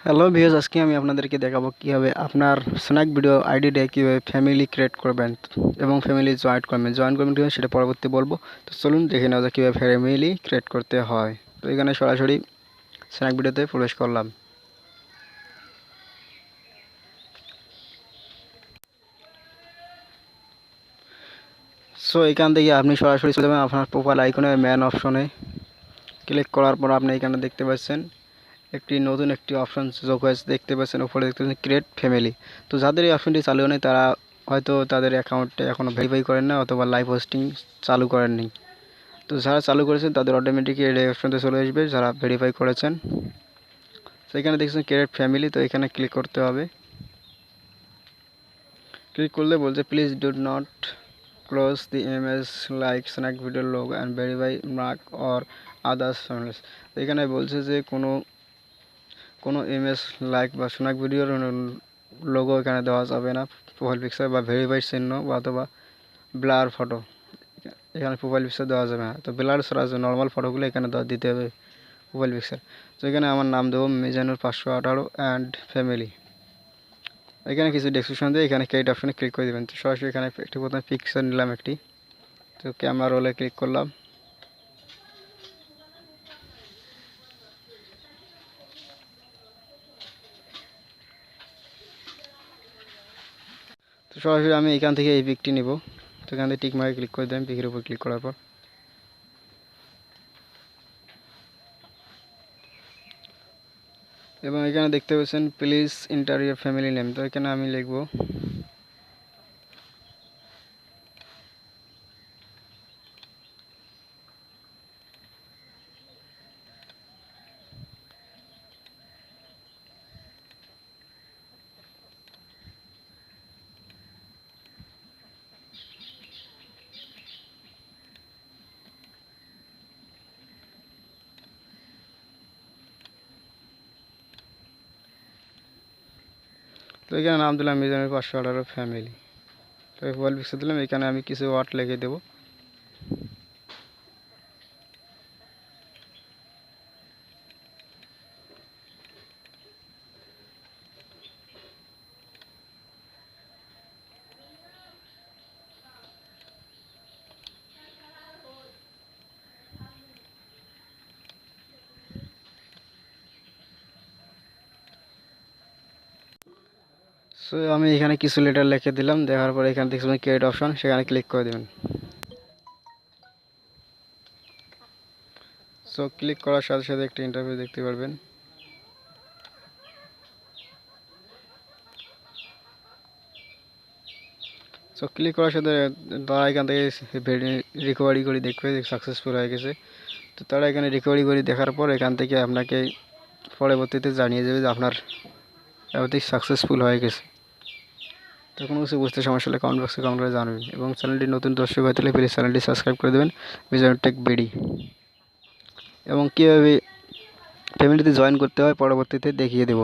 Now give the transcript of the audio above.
Hello viewers, আজকে আমি আপনাদেরকে দেখাবো কিভাবে আপনার স্ন্যাক ভিডিও আইডি দিয়ে কিভাবে ফ্যামিলি ক্রিয়েট করবেন এবং ফ্যামিলি জয়েন করবেন কিভাবে সেটা পরবর্তী বলবো। তো চলুন দেখে নেওয়া যাক কীভাবে ফ্যামিলি ক্রিয়েট করতে হয়। তো এখানে সরাসরি স্ন্যাক ভিডিওতে প্রবেশ করলাম। সো এখান থেকে আপনি সরাসরি চলে যাবেন আপনার প্রোফাইল আইকনে ম্যান অপশনে ক্লিক করার পর আপনি এখানে দেখতে পাচ্ছেন নতুন একটি অপশন যোগ হয়েছে, দেখতে পাচ্ছেন উপরে দেখতে পাচ্ছেন ক্রিয়েট ফ্যামিলি। তো যাদের এই অপশনটি চালু নেই তারা হয়তো তাদের অ্যাকাউন্টে এখনও ভেরিফাই করেন না অথবা লাইভ হোস্টিং চালু করেননি। তো যারা চালু করেছেন তাদের অটোমেটিক এই অপশনতে চলে আসবে যারা ভেরিফাই করেছেন। তো এখানে দেখছেন ক্রিয়েট ফ্যামিলি, তো এখানে ক্লিক করতে হবে। ক্লিক করলে বলছে please do not close the image like snack video logo and verify mark or others channels. তো এখানে বলছে যে কোনো ইমেজ লাইক বা স্ন্যাক ভিডিওর লোগো এখানে দেওয়া যাবে না, প্রোফাইল পিকচার বা ভেরিফাইড চিহ্ন বা অথবা ব্লার ফটো এখানে প্রোফাইল পিকচার দেওয়া যাবে না। তো ব্লার ছাড়া যে নর্মাল ফটোগুলো এখানে দিতে হবে প্রোফাইল পিকচার। তো এখানে আমার নাম দেবো মিজানুর 518 অ্যান্ড ফ্যামিলি। এখানে কিছু ডেসক্রিপশন দিয়ে এখানে ক্রিয়েট অপশনে ক্লিক করে দেবেন। তো সরাসরি এখানে একটি প্রথমে পিকচার নিলাম একটি, তো ক্যামেরা রোলে ক্লিক করলাম। তো সরাসরি আমি এখান থেকে এই পিকটি নিব। তো এখান থেকে টিক মার্কে ক্লিক করে দেবেন পিকের উপর ক্লিক করার পর। এবং এখানে দেখতে পাচ্ছেন please enter your family name. তো এখানে আমি লিখব তো এখানে নাম দিলাম মিজানুর 518 ফ্যামিলি। তো প্রোফাইল পিকচার দিলাম, এখানে আমি কিছু ওয়ার্ড লিখে দেবো। সো আমি এখানে কিছু লেটার লিখে দিলাম, দেওয়ার পর এখানে দেখবেন ক্রিয়েট অপশন, সেখানে ক্লিক করে দেবেন। সো ক্লিক করার সাথে সাথে একটা ইন্টারভিউ দেখতে পারবেন। সো ক্লিক করার সাথে তারা এখান থেকে রিকভারি করে দেখবে সাকসেসফুল হয়ে গেছে। তো তারা এখানে রিকভারি করে দেখার পর এখান থেকে আপনাকে পরবর্তীতে জানিয়ে দেবে যে আপনার অ্যাপটি সাকসেসফুল হয়ে গেছে। তো কোনো কিছু বুঝতে সমস্যা হলে কমেন্ট বক্সে কমেন্ট করে জানাবেন এবং চ্যানেলটি নতুন দর্শক হয়ে থাকলে প্লিজ চ্যানেলটি সাবস্ক্রাইব করে দেবেন MizanurTechBd। এবং কীভাবে ফ্যামিলিতে জয়েন করতে হয় পরবর্তীতে দেখিয়ে দেব।